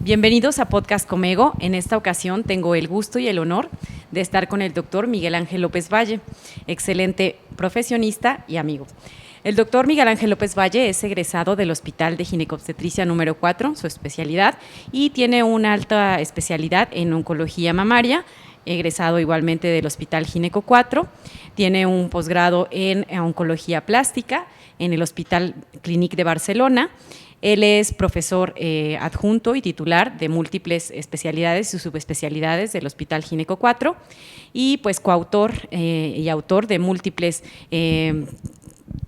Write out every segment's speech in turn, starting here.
Bienvenidos a Podcast Comego. En esta ocasión tengo el gusto y el honor de estar con el doctor Miguel Ángel López Valle, excelente profesionista y amigo. El doctor Miguel Ángel López Valle es egresado del Hospital de Ginecobstetricia número 4, su especialidad, y tiene una alta especialidad en oncología mamaria, egresado igualmente del Hospital Gineco 4, tiene un posgrado en oncología plástica en el Hospital Clínic de Barcelona. Él es profesor adjunto y titular de múltiples especialidades y subespecialidades del Hospital Gineco 4 y pues coautor y autor de múltiples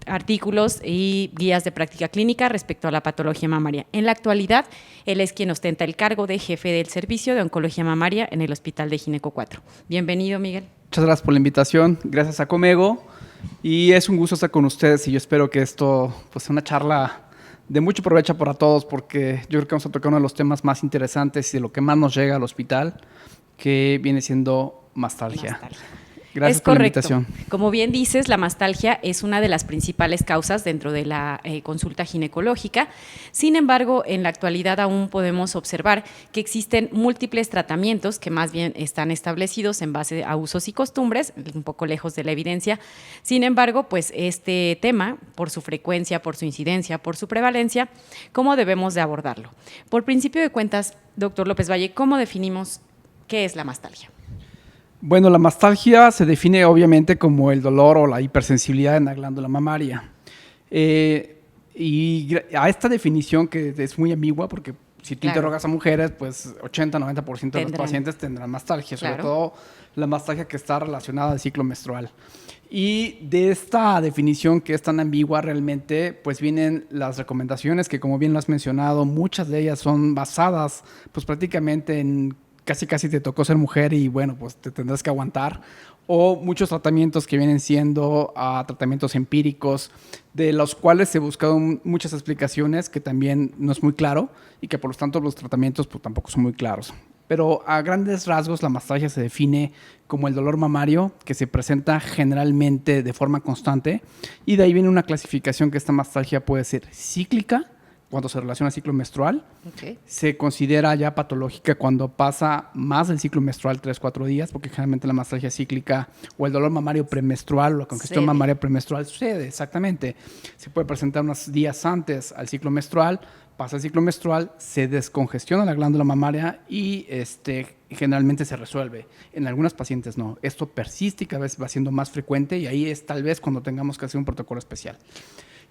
artículos y guías de práctica clínica respecto a la patología mamaria. En la actualidad, él es quien ostenta el cargo de jefe del servicio de oncología mamaria en el Hospital de Gineco 4. Bienvenido, Miguel. Muchas gracias por la invitación, gracias a Comego, y es un gusto estar con ustedes y yo espero que esto pues, sea una charla de mucho provecho para todos, porque yo creo que vamos a tocar uno de los temas más interesantes y de lo que más nos llega al hospital, que viene siendo mastalgia. Gracias por la invitación. Como bien dices, la mastalgia es una de las principales causas dentro de la consulta ginecológica. Sin embargo, en la actualidad aún podemos observar que existen múltiples tratamientos que más bien están establecidos en base a usos y costumbres, un poco lejos de la evidencia. Sin embargo, pues este tema, por su frecuencia, por su incidencia, por su prevalencia, ¿cómo debemos de abordarlo? Por principio de cuentas, doctor López Valle, ¿cómo definimos qué es la mastalgia? Bueno, la mastalgia se define obviamente como el dolor o la hipersensibilidad en la glándula mamaria. Y a esta definición, que es muy ambigua, porque si tú interrogas a mujeres, pues 80-90% de los pacientes tendrán mastalgia, sobre todo la mastalgia que está relacionada al ciclo menstrual. Y de esta definición que es tan ambigua realmente, pues vienen las recomendaciones que, como bien lo has mencionado, muchas de ellas son basadas pues prácticamente en casi te tocó ser mujer y bueno, pues te tendrás que aguantar, o muchos tratamientos que vienen siendo tratamientos empíricos, de los cuales se buscaron muchas explicaciones que también no es muy claro y que por lo tanto los tratamientos pues tampoco son muy claros. Pero a grandes rasgos la mastalgia se define como el dolor mamario que se presenta generalmente de forma constante, y de ahí viene una clasificación que esta mastalgia puede ser cíclica, cuando se relaciona al ciclo menstrual. Se considera ya patológica cuando pasa más del ciclo menstrual 3-4 días, porque generalmente la mastalgia cíclica o el dolor mamario premenstrual o la congestión mamaria premenstrual sucede, exactamente. Se puede presentar unos días antes al ciclo menstrual, pasa el ciclo menstrual, se descongestiona la glándula mamaria y generalmente se resuelve. En algunas pacientes no. Esto persiste y cada vez va siendo más frecuente, y ahí es tal vez cuando tengamos que hacer un protocolo especial.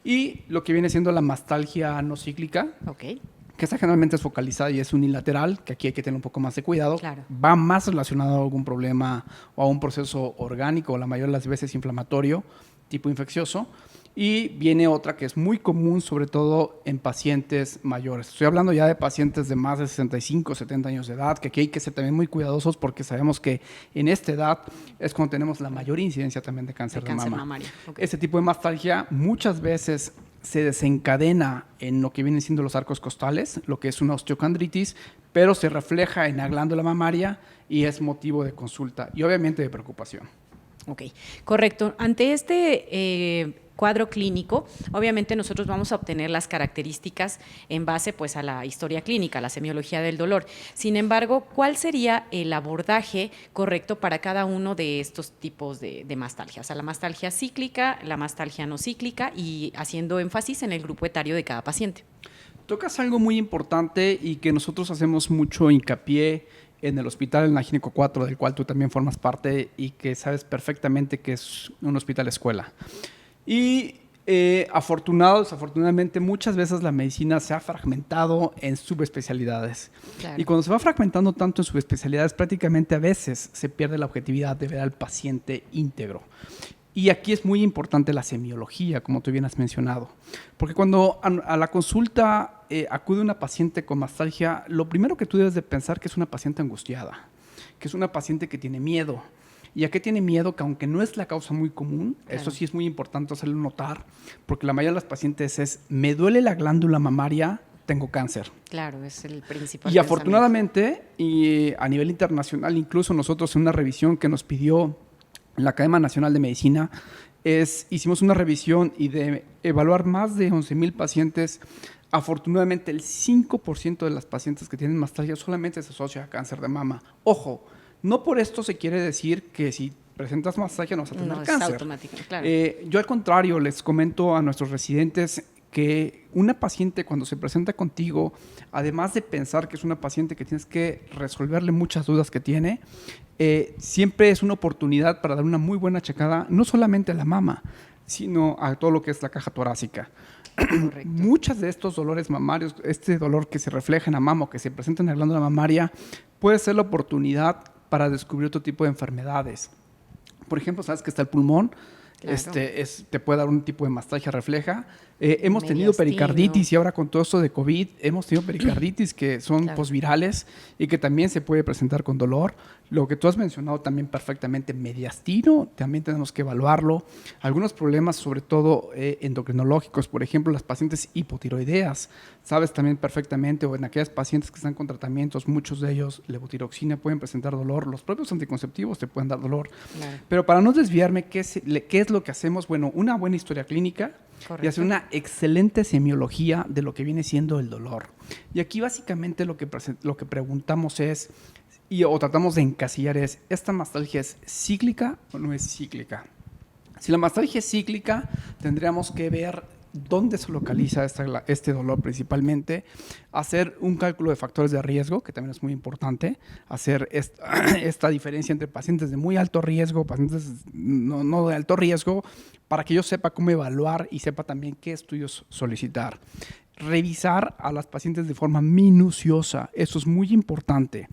Y lo que viene siendo la mastalgia no cíclica, que esta generalmente es focalizada y es unilateral, que aquí hay que tener un poco más de cuidado, va más relacionado a algún problema o a un proceso orgánico, la mayoría de las veces inflamatorio, tipo infeccioso. Y viene otra que es muy común, sobre todo en pacientes mayores. Estoy hablando ya de pacientes de más de 65, 70 años de edad, que aquí hay que ser también muy cuidadosos, porque sabemos que en esta edad es cuando tenemos la mayor incidencia también de cáncer de mama. Este tipo de mastalgia muchas veces se desencadena en lo que vienen siendo los arcos costales, lo que es una osteocondritis, pero se refleja en la glándula mamaria y es motivo de consulta y obviamente de preocupación. Ok, correcto. Ante este cuadro clínico, obviamente nosotros vamos a obtener las características en base pues a la historia clínica, la semiología del dolor. Sin embargo, ¿cuál sería el abordaje correcto para cada uno de estos tipos de mastalgia? O sea, la mastalgia cíclica, la mastalgia no cíclica, y haciendo énfasis en el grupo etario de cada paciente. Tocas algo muy importante y que nosotros hacemos mucho hincapié en el hospital, en la Gineco 4, del cual tú también formas parte y que sabes perfectamente que es un hospital escuela. Y desafortunadamente, muchas veces la medicina se ha fragmentado en subespecialidades. Y cuando se va fragmentando tanto en subespecialidades, prácticamente a veces se pierde la objetividad de ver al paciente íntegro. Y aquí es muy importante la semiología, como tú bien has mencionado. Porque cuando a la consulta acude una paciente con mastalgia, lo primero que tú debes de pensar que es una paciente angustiada, que es una paciente que tiene miedo. ¿Y a qué tiene miedo? Que aunque no es la causa muy común, eso sí es muy importante hacerlo notar, porque la mayoría de las pacientes es: me duele la glándula mamaria tengo cáncer. Claro, es el principal. Y afortunadamente, y a nivel internacional, incluso nosotros en una revisión que nos pidió la Academia Nacional de Medicina, hicimos una revisión y de evaluar más de 11,000 pacientes. Afortunadamente, el 5% de las pacientes que tienen mastalgia solamente se asocia a cáncer de mama. Ojo, no por esto se quiere decir que si presentas mastalgia no vas a tener cáncer. No, es automático, claro. Yo al contrario les comento a nuestros residentes que una paciente cuando se presenta contigo, además de pensar que es una paciente que tienes que resolverle muchas dudas que tiene, siempre es una oportunidad para dar una muy buena checada, no solamente a la mama, sino a todo lo que es la caja torácica. Muchas de estos dolores mamarios, este dolor que se refleja en la mama o que se presenta en la glándula mamaria, puede ser la oportunidad para descubrir otro tipo de enfermedades. Por ejemplo, sabes que está el pulmón, claro. Te puede dar un tipo de mastalgia refleja. Hemos tenido pericarditis y ahora con todo esto de COVID hemos tenido pericarditis que son posvirales y que también se puede presentar con dolor. Lo que tú has mencionado también perfectamente, mediastino, también tenemos que evaluarlo. Algunos problemas, sobre todo endocrinológicos, por ejemplo, las pacientes hipotiroideas, sabes también perfectamente, o en aquellas pacientes que están con tratamientos, muchos de ellos, levotiroxina, pueden presentar dolor. Los propios anticonceptivos te pueden dar dolor. Claro. Pero para no desviarme, ¿qué es lo que hacemos? Bueno, una buena historia clínica. Correcto. Y hacer una excelente semiología de lo que viene siendo el dolor. Y aquí básicamente lo que preguntamos es, o tratamos de encasillar es, ¿esta mastalgia es cíclica o no es cíclica? Si la mastalgia es cíclica, tendríamos que ver dónde se localiza este dolor principalmente, hacer un cálculo de factores de riesgo, que también es muy importante, hacer esta diferencia entre pacientes de muy alto riesgo, pacientes no de alto riesgo, para que yo sepa cómo evaluar y sepa también qué estudios solicitar. Revisar a las pacientes de forma minuciosa, eso es muy importante.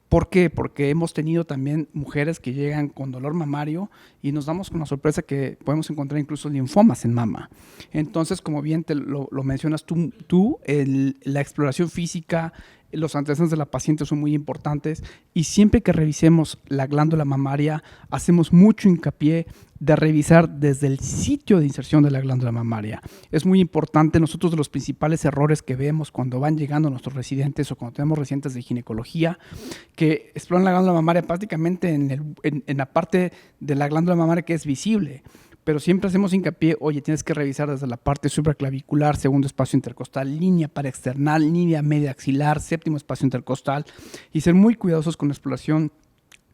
¿Por qué? Porque hemos tenido también mujeres que llegan con dolor mamario y nos damos con la sorpresa que podemos encontrar incluso linfomas en mama. Entonces, como bien lo mencionas tú la exploración física, los antecedentes de la paciente son muy importantes y siempre que revisemos la glándula mamaria, hacemos mucho hincapié de revisar desde el sitio de inserción de la glándula mamaria. Es muy importante. Nosotros de los principales errores que vemos cuando van llegando nuestros residentes o cuando tenemos residentes de ginecología que exploran la glándula mamaria prácticamente en la parte de la glándula mamaria que es visible. Pero siempre hacemos hincapié, oye, tienes que revisar desde la parte supraclavicular, segundo espacio intercostal, línea paraexternal, línea media axilar, séptimo espacio intercostal y ser muy cuidadosos con la exploración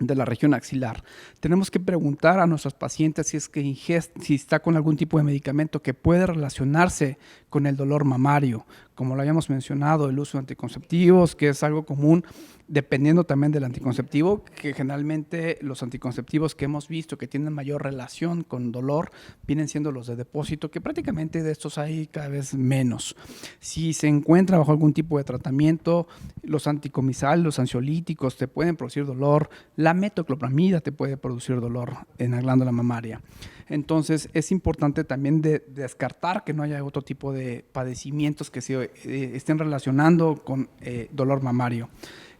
de la región axilar. Tenemos que preguntar a nuestros pacientes si está con algún tipo de medicamento que puede relacionarse con el dolor mamario. Como lo habíamos mencionado, el uso de anticonceptivos, que es algo común, dependiendo también del anticonceptivo, que generalmente los anticonceptivos que hemos visto que tienen mayor relación con dolor vienen siendo los de depósito, que prácticamente de estos hay cada vez menos. Si se encuentra bajo algún tipo de tratamiento, los anticomisales, los ansiolíticos te pueden producir dolor, la metoclopramida te puede producir dolor en la glándula mamaria. Entonces es importante también descartar que no haya otro tipo de padecimientos que se estén relacionando con dolor mamario.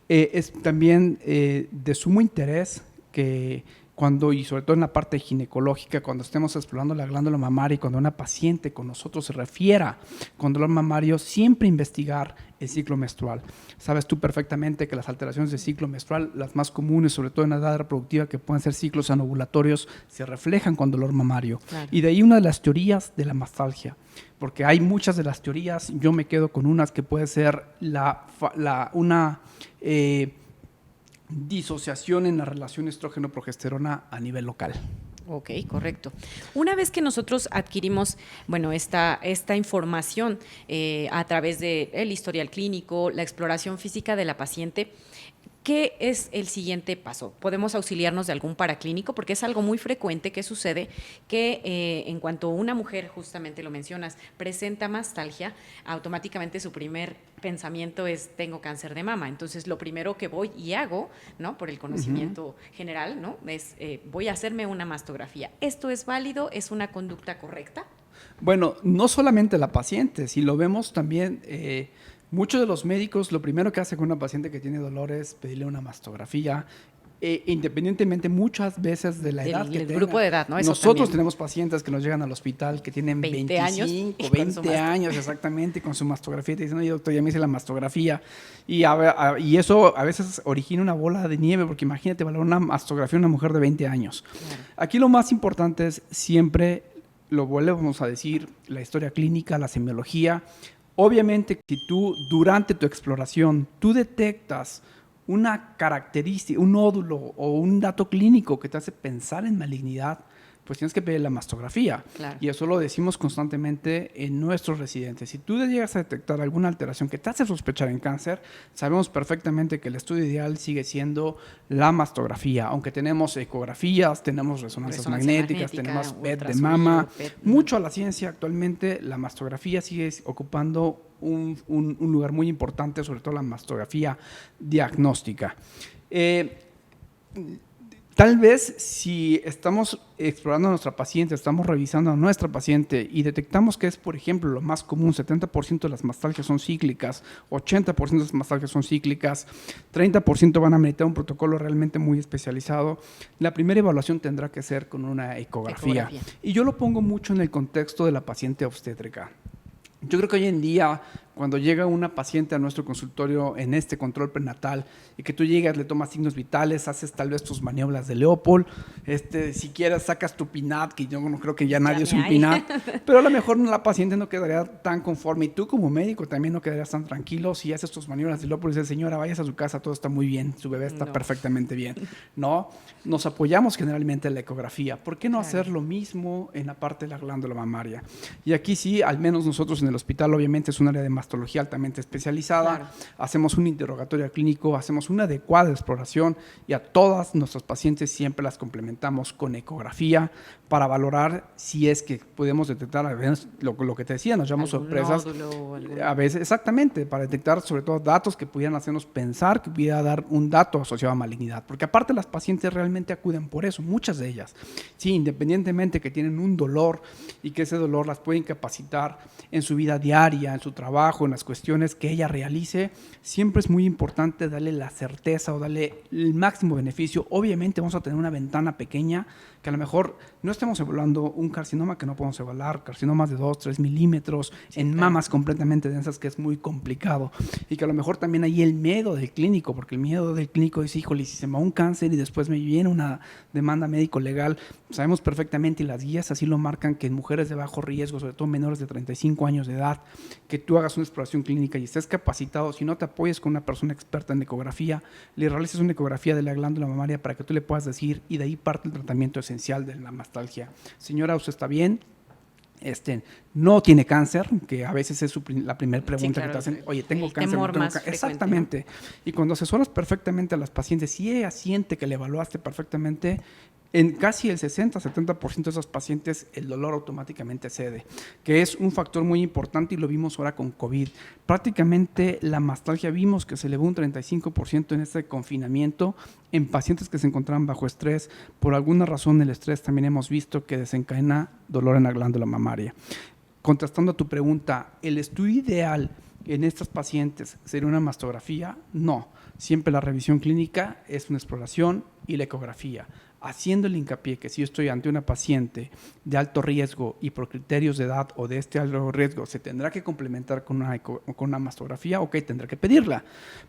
Es también de sumo interés que y sobre todo en la parte ginecológica, cuando estemos explorando la glándula mamaria y cuando una paciente con nosotros se refiera con dolor mamario, siempre investigar el ciclo menstrual. Sabes tú perfectamente que las alteraciones del ciclo menstrual, las más comunes, sobre todo en la edad reproductiva, que pueden ser ciclos anovulatorios, se reflejan con dolor mamario. Claro. Y de ahí una de las teorías de la mastalgia, porque hay muchas de las teorías, yo me quedo con unas que puede ser una disociación en la relación estrógeno-progesterona a nivel local. Ok, correcto. Una vez que nosotros adquirimos, esta información a través del historial clínico, la exploración física de la paciente, ¿qué es el siguiente paso? ¿Podemos auxiliarnos de algún paraclínico? Porque es algo muy frecuente que sucede que en cuanto una mujer, justamente lo mencionas, presenta mastalgia, automáticamente su primer pensamiento es tengo cáncer de mama. Entonces lo primero que voy y hago, ¿no? Por el conocimiento general, ¿no? Es voy a hacerme una mastografía. ¿Esto es válido? ¿Es una conducta correcta? Bueno, no solamente la paciente, si lo vemos también... muchos de los médicos lo primero que hacen con una paciente que tiene dolor es pedirle una mastografía independientemente muchas veces de la edad que el grupo de edad, ¿no? Eso nosotros también tenemos pacientes que nos llegan al hospital que tienen 20 25, 20 años exactamente, con su mastografía, y te dicen, oye, doctor, ya me hice la mastografía, y eso a veces origina una bola de nieve, porque imagínate valorar una mastografía de una mujer de 20 años. Claro. Aquí lo más importante es siempre, lo volvemos a decir, la historia clínica, la semiología. Obviamente, si tú durante tu exploración, tú detectas una característica, un nódulo o un dato clínico que te hace pensar en malignidad, pues tienes que pedir la mastografía. Claro. Y eso lo decimos constantemente en nuestros residentes. Si tú llegas a detectar alguna alteración que te hace sospechar en cáncer, sabemos perfectamente que el estudio ideal sigue siendo la mastografía, aunque tenemos ecografías, tenemos resonancias magnéticas, tenemos PET de mama. Mucho a la ciencia actualmente, la mastografía sigue ocupando un lugar muy importante, sobre todo la mastografía diagnóstica. Tal vez si estamos explorando a nuestra paciente, estamos revisando a nuestra paciente y detectamos que es, por ejemplo, lo más común, 70% de las mastalgias son cíclicas, 80% de las mastalgias son cíclicas, 30% van a meditar un protocolo realmente muy especializado, la primera evaluación tendrá que ser con una ecografía. Y yo lo pongo mucho en el contexto de la paciente obstétrica. Yo creo que hoy en día, cuando llega una paciente a nuestro consultorio en este control prenatal y que tú llegas, le tomas signos vitales, haces tal vez tus maniobras de Leopold, si quieres sacas tu PINAT, que yo no creo que ya nadie es un PINAT, pero a lo mejor la paciente no quedaría tan conforme y tú como médico también no quedarías tan tranquilo si haces tus maniobras de Leopold y dices, señora, vayas a su casa, todo está muy bien, su bebé está perfectamente bien. No, nos apoyamos generalmente en la ecografía. ¿Por qué no hacer lo mismo en la parte de la glándula mamaria? Y aquí sí, al menos nosotros en el hospital, obviamente es un área de mastología altamente especializada, hacemos un interrogatorio clínico, hacemos una adecuada exploración y a todas nuestras pacientes siempre las complementamos con ecografía para valorar si es que podemos detectar, a veces, lo que te decía, nos llamamos sorpresas, a veces exactamente, para detectar sobre todo datos que pudieran hacernos pensar que pudiera dar un dato asociado a malignidad, porque aparte las pacientes realmente acuden por eso, muchas de ellas, sí, independientemente que tienen un dolor y que ese dolor las puede incapacitar en su vida diaria, en su trabajo, en las cuestiones que ella realice, siempre es muy importante darle la certeza o darle el máximo beneficio. Obviamente vamos a tener una ventana pequeña que a lo mejor no estemos evaluando un carcinoma que no podemos evaluar, carcinomas de 2, 3 milímetros, en mamas completamente densas, que es muy complicado, y que a lo mejor también hay el miedo del clínico, porque el miedo del clínico es, híjole, si se me va un cáncer y después me viene una demanda médico-legal, sabemos perfectamente, y las guías así lo marcan, que en mujeres de bajo riesgo, sobre todo menores de 35 años de edad, que tú hagas una exploración clínica y estés capacitado, si no te apoyes con una persona experta en ecografía, le realices una ecografía de la glándula mamaria para que tú le puedas decir, y de ahí parte el tratamiento esencial de la mastalgia. Señora, ¿usted está bien? No tiene cáncer, que a veces es la primera pregunta que te hacen, oye, tengo cáncer, no tengo cáncer. Exactamente. Y cuando asesoras perfectamente a las pacientes, si ella siente que le evaluaste perfectamente, en casi el 60-70% de esas pacientes el dolor automáticamente cede, que es un factor muy importante y lo vimos ahora con COVID. Prácticamente la mastalgia vimos que se elevó un 35% en este confinamiento en pacientes que se encontraban bajo estrés. Por alguna razón el estrés también hemos visto que desencadena dolor en la glándula mamaria. Contestando a tu pregunta, ¿el estudio ideal en estas pacientes sería una mastografía? No. Siempre la revisión clínica es una exploración y la ecografía, haciendo el hincapié que si yo estoy ante una paciente de alto riesgo y por criterios de edad o de este alto riesgo se tendrá que complementar con una mastografía, ok, tendrá que pedirla.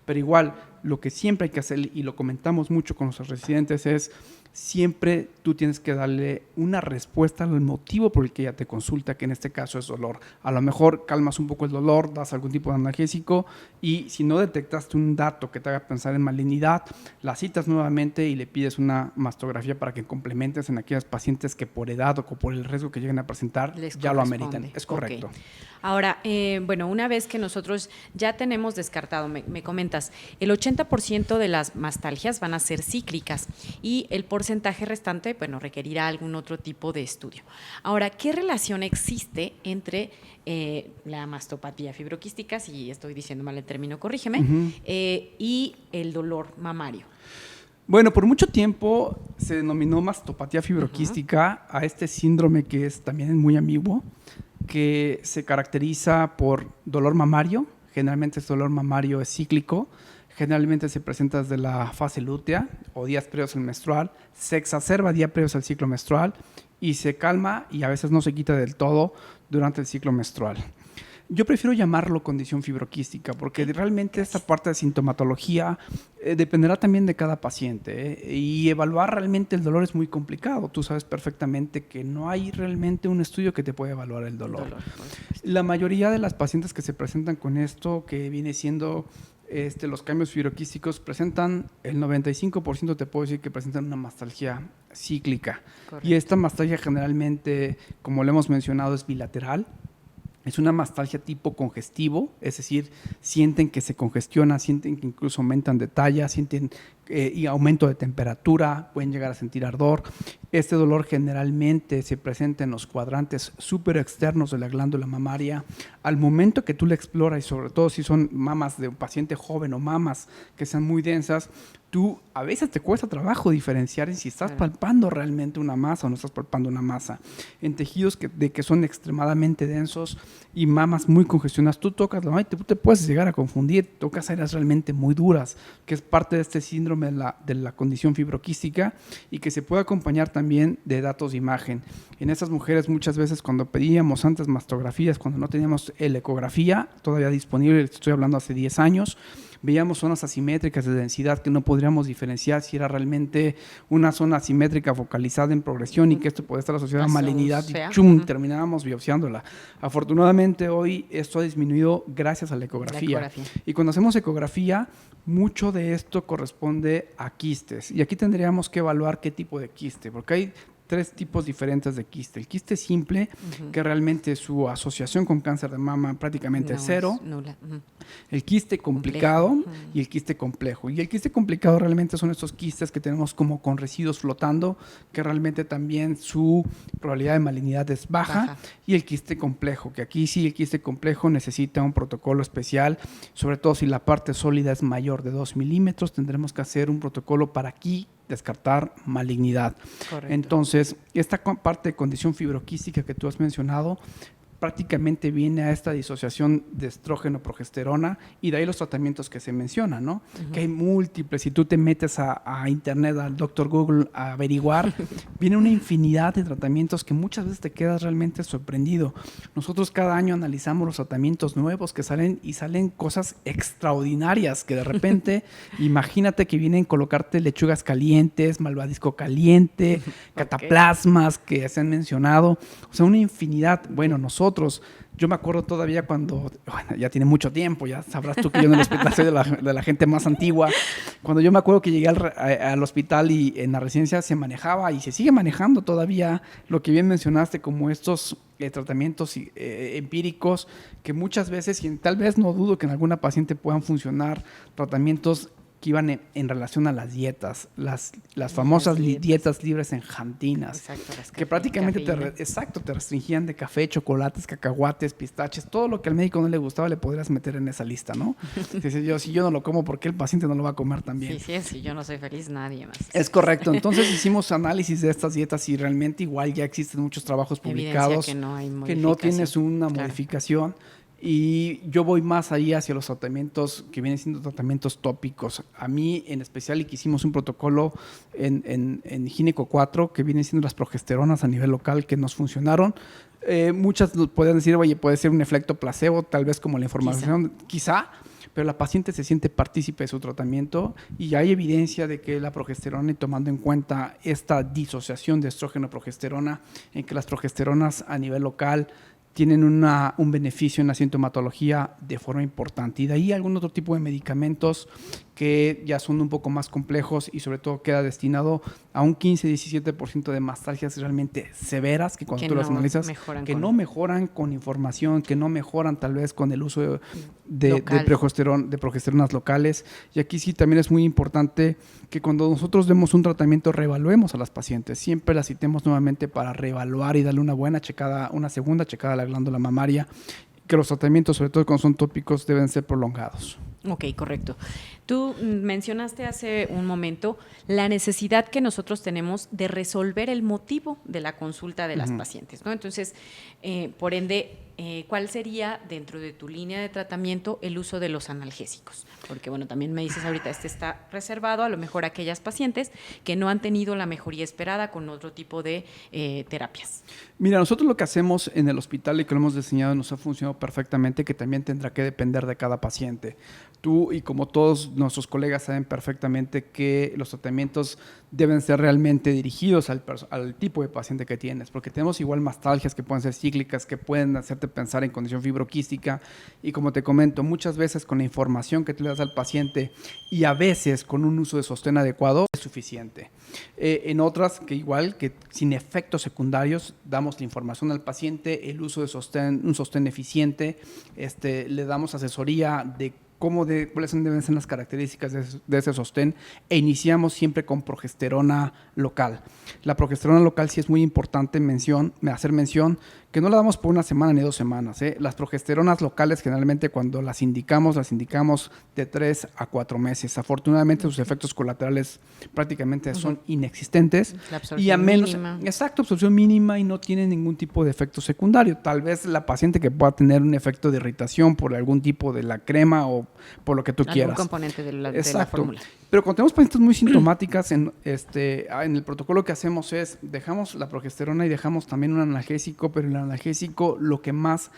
Pero igual, lo que siempre hay que hacer, y lo comentamos mucho con nuestros residentes, es siempre tú tienes que darle una respuesta al motivo por el que ella te consulta, que en este caso es dolor. A lo mejor calmas un poco el dolor, das algún tipo de analgésico y si no detectaste un dato que te haga pensar en malignidad, la citas nuevamente y le pides una mastografía para que complementes en aquellas pacientes que por edad o por el riesgo que lleguen a presentar ya lo ameritan. Es correcto. Okay. Ahora, bueno, una vez que nosotros ya tenemos descartado, me comentas, el 80% de las mastalgias van a ser cíclicas y el porcentaje restante, bueno, requerirá algún otro tipo de estudio. Ahora, ¿qué relación existe entre la mastopatía fibroquística, si estoy diciendo mal el término, corrígeme, y el dolor mamario? Bueno, por mucho tiempo se denominó mastopatía fibroquística a este síndrome que es también muy ambiguo, que se caracteriza por dolor mamario. Generalmente este dolor mamario es cíclico, Generalmente se presenta desde la fase lútea o días previos al menstrual, se exacerba días previos al ciclo menstrual y se calma y a veces no se quita del todo durante el ciclo menstrual. Yo prefiero llamarlo condición fibroquística porque realmente esta parte de sintomatología dependerá también de cada paciente, y evaluar realmente el dolor es muy complicado. Tú sabes perfectamente que no hay realmente un estudio que te pueda evaluar el dolor. La mayoría de las pacientes que se presentan con esto, que viene siendo los cambios fibroquísticos, presentan el 95%, te puedo decir que presentan una mastalgia cíclica. Correcto. Y esta mastalgia generalmente, como lo hemos mencionado, es bilateral. Es una mastalgia tipo congestivo, es decir, sienten que se congestiona, sienten que incluso aumentan de talla, sienten y aumento de temperatura, pueden llegar a sentir ardor. Este dolor generalmente se presenta en los cuadrantes súper externos de la glándula mamaria. Al momento que tú la exploras, y sobre todo si son mamas de un paciente joven o mamas que sean muy densas, tú a veces te cuesta trabajo diferenciar si estás palpando realmente una masa o no estás palpando una masa. En tejidos que son extremadamente densos y mamas muy congestionadas, tú tocas la mama y te puedes llegar a confundir, tocas áreas realmente muy duras, que es parte de este síndrome de la condición fibroquística y que se puede acompañar también de datos de imagen. En estas mujeres muchas veces cuando pedíamos antes mastografías, cuando no teníamos el ecografía todavía disponible, estoy hablando hace 10 años, veíamos zonas asimétricas de densidad que no podríamos diferenciar si era realmente una zona asimétrica focalizada en progresión y que esto puede estar asociado a malignidad y terminábamos biopsiándola. Afortunadamente hoy esto ha disminuido gracias a la ecografía. Y cuando hacemos ecografía, mucho de esto corresponde a quistes. Y aquí tendríamos que evaluar qué tipo de quiste, porque hay 3 tipos diferentes de quiste. El quiste simple, que realmente su asociación con cáncer de mama prácticamente es cero. Nula. El quiste complicado y el quiste complejo. Y el quiste complicado realmente son estos quistes que tenemos como con residuos flotando, que realmente también su probabilidad de malignidad es baja. Y el quiste complejo, que aquí sí el quiste complejo necesita un protocolo especial, sobre todo si la parte sólida es mayor de 2 milímetros, tendremos que hacer un protocolo para aquí descartar malignidad. Correcto. Entonces, esta parte de condición fibroquística que tú has mencionado prácticamente viene a esta disociación de estrógeno-progesterona y de ahí los tratamientos que se mencionan, ¿no? Que hay múltiples. Si tú te metes a internet, al Dr. Google a averiguar, viene una infinidad de tratamientos que muchas veces te quedas realmente sorprendido. Nosotros cada año analizamos los tratamientos nuevos que salen y salen cosas extraordinarias que de repente, imagínate que vienen a colocarte lechugas calientes, malvadisco caliente, cataplasmas que se han mencionado, o sea, una infinidad. Bueno, yo me acuerdo todavía cuando, bueno, ya tiene mucho tiempo, ya sabrás tú que yo en el hospital soy de la gente más antigua, cuando yo me acuerdo que llegué al hospital y en la residencia se manejaba y se sigue manejando todavía lo que bien mencionaste como estos tratamientos empíricos que muchas veces, y tal vez no dudo que en alguna paciente puedan funcionar, tratamientos que iban en relación a las dietas, las famosas dietas libres en jantinas, que prácticamente te restringían de café, chocolates, cacahuates, pistaches, todo lo que al médico no le gustaba le podrías meter en esa lista, ¿no? Si yo no lo como, ¿por qué el paciente no lo va a comer también? Si yo no soy feliz, nadie más. Es correcto. Entonces hicimos análisis de estas dietas y realmente igual ya existen muchos trabajos publicados que no tienes una modificación. Y yo voy más ahí hacia los tratamientos que vienen siendo tratamientos tópicos. A mí en especial, y que hicimos un protocolo en Gineco 4, que vienen siendo las progesteronas a nivel local que nos funcionaron. Muchas pueden decir, oye, puede ser un efecto placebo, tal vez como la información, quizá, pero la paciente se siente partícipe de su tratamiento y hay evidencia de que la progesterona, y tomando en cuenta esta disociación de estrógeno-progesterona, en que las progesteronas a nivel local tienen un beneficio en la sintomatología de forma importante. Y de ahí algún otro tipo de medicamentos que ya son un poco más complejos y sobre todo queda destinado a un 15-17% de mastalgias realmente severas que cuando tú las analizas, que no mejoran con información, que no mejoran tal vez con el uso de progesteronas locales. Y aquí sí también es muy importante que cuando nosotros demos un tratamiento reevaluemos a las pacientes, siempre las citemos nuevamente para reevaluar y darle una segunda checada a la glándula mamaria, que los tratamientos, sobre todo cuando son tópicos, deben ser prolongados. Ok, correcto. Tú mencionaste hace un momento la necesidad que nosotros tenemos de resolver el motivo de la consulta de las pacientes, ¿no? Entonces, por ende, ¿cuál sería dentro de tu línea de tratamiento el uso de los analgésicos? Porque, bueno, también me dices ahorita, está reservado a lo mejor a aquellas pacientes que no han tenido la mejoría esperada con otro tipo de terapias. Mira, nosotros lo que hacemos en el hospital y que lo hemos diseñado nos ha funcionado perfectamente, que también tendrá que depender de cada paciente. Tú y como todos nuestros colegas saben perfectamente que los tratamientos deben ser realmente dirigidos al tipo de paciente que tienes, porque tenemos igual mastalgias que pueden ser cíclicas, que pueden hacerte pensar en condición fibroquística y como te comento, muchas veces con la información que tú le das al paciente y a veces con un uso de sostén adecuado es suficiente. En otras que igual, que sin efectos secundarios, damos la información al paciente, el uso de sostén, un sostén eficiente, le damos asesoría de cuáles deben ser las características de ese sostén e iniciamos siempre con progesterona local. La progesterona local sí es muy importante hacer mención que no la damos por una semana ni 2 semanas. Las progesteronas locales generalmente cuando las indicamos de 3 a 4 meses. Afortunadamente sus efectos colaterales prácticamente son inexistentes. La absorción mínima. Exacto, absorción mínima y no tiene ningún tipo de efecto secundario. Tal vez la paciente que pueda tener un efecto de irritación por algún tipo de la crema o por lo que tú quieras. Algún componente de la fórmula. Pero cuando tenemos pacientes muy sintomáticas, en el protocolo que hacemos es, dejamos la progesterona y dejamos también un analgésico, pero el analgésico lo que más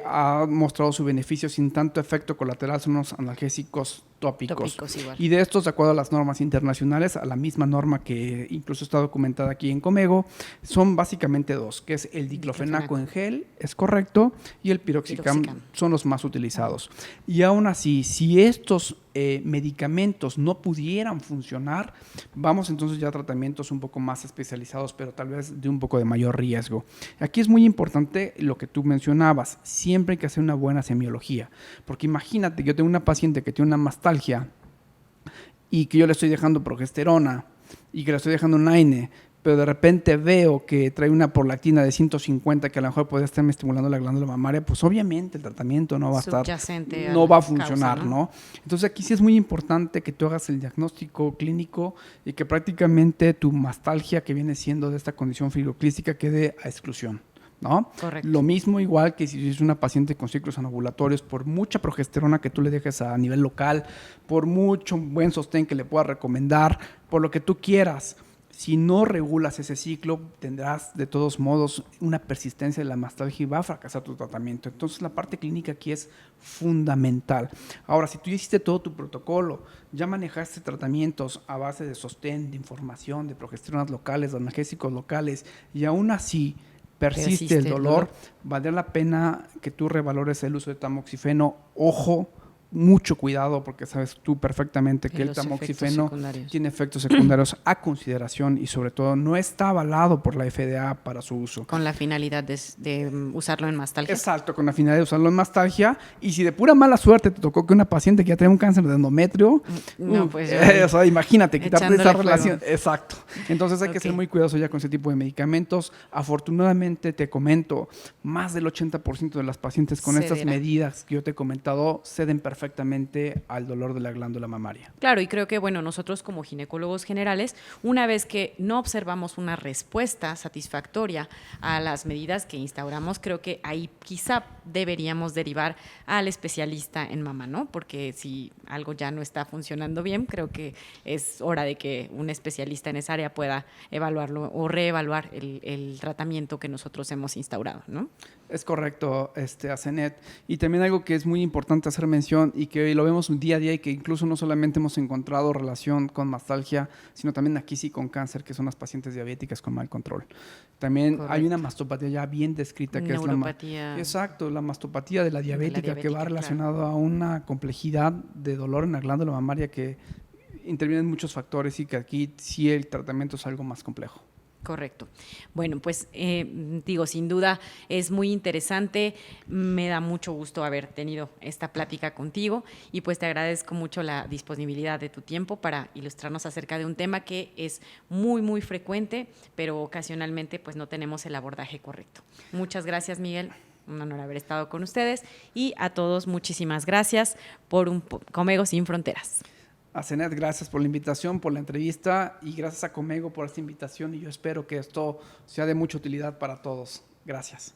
ha mostrado su beneficio sin tanto efecto colateral son los analgésicos tópicos igual. Y de estos, de acuerdo a las normas internacionales, a la misma norma que incluso está documentada aquí en Comego, son básicamente 2, que es el diclofenaco en gel, es correcto, y el piroxicam son los más utilizados. Y aún así, si estos medicamentos no pudieran funcionar, vamos entonces ya a tratamientos un poco más especializados, pero tal vez de un poco de mayor riesgo. Aquí es muy importante lo que tú mencionabas, siempre hay que hacer una buena semiología, porque imagínate, yo tengo una paciente que tiene una mastalgia y que yo le estoy dejando progesterona y que le estoy dejando un AINE, pero de repente veo que trae una prolactina de 150 que a lo mejor puede estarme estimulando la glándula mamaria, pues obviamente el tratamiento no va a funcionar, causa, ¿no? Entonces aquí sí es muy importante que tú hagas el diagnóstico clínico y que prácticamente tu mastalgia que viene siendo de esta condición fibroclística quede a exclusión, ¿no? Correcto. Lo mismo igual que si es una paciente con ciclos anovulatorios, por mucha progesterona que tú le dejes a nivel local, por mucho buen sostén que le puedas recomendar, por lo que tú quieras, si no regulas ese ciclo, tendrás de todos modos una persistencia de la mastalgia y va a fracasar tu tratamiento. Entonces la parte clínica aquí es fundamental. Ahora, si tú ya hiciste todo tu protocolo, ya manejaste tratamientos a base de sostén, de información, de progesteronas locales, de analgésicos locales, y aún así persiste el dolor, valdría la pena que tú revalores el uso de tamoxifeno. Ojo, mucho cuidado porque sabes tú perfectamente que el tamoxifeno tiene efectos secundarios a consideración y sobre todo no está avalado por la FDA para su uso. Con la finalidad de usarlo en mastalgia. Exacto, con la finalidad de usarlo en mastalgia. Y si de pura mala suerte te tocó que una paciente que ya tenía un cáncer de endometrio, pues o sea, imagínate, quitarte esa relación. Fuego. Exacto. Entonces hay que ser muy cuidadoso ya con ese tipo de medicamentos. Afortunadamente, te comento, más del 80% de las pacientes con estas medidas que yo te he comentado ceden perfectamente al dolor de la glándula mamaria. Claro, y creo que, bueno, nosotros como ginecólogos generales, una vez que no observamos una respuesta satisfactoria a las medidas que instauramos, creo que ahí quizá deberíamos derivar al especialista en mama, ¿no? Porque si algo ya no está funcionando bien, creo que es hora de que un especialista en esa área pueda evaluarlo o reevaluar el tratamiento que nosotros hemos instaurado, ¿no? Es correcto, Asenet. Y también algo que es muy importante hacer mención y que hoy lo vemos día a día y que incluso no solamente hemos encontrado relación con mastalgia, sino también aquí sí con cáncer, que son las pacientes diabéticas con mal control. También hay una mastopatía ya bien descrita, que neuropatía. Exacto, la mastopatía de la diabética que va relacionado a una complejidad de dolor en la glándula mamaria que intervienen muchos factores y que aquí sí el tratamiento es algo más complejo. Correcto. Bueno, pues digo, sin duda es muy interesante, me da mucho gusto haber tenido esta plática contigo y pues te agradezco mucho la disponibilidad de tu tiempo para ilustrarnos acerca de un tema que es muy, muy frecuente, pero ocasionalmente pues no tenemos el abordaje correcto. Muchas gracias, Miguel. un honor haber estado con ustedes. Y a todos, muchísimas gracias por Comego Sin Fronteras. A Zenet, gracias por la invitación, por la entrevista, y gracias a Comego por esta invitación, y yo espero que esto sea de mucha utilidad para todos. Gracias.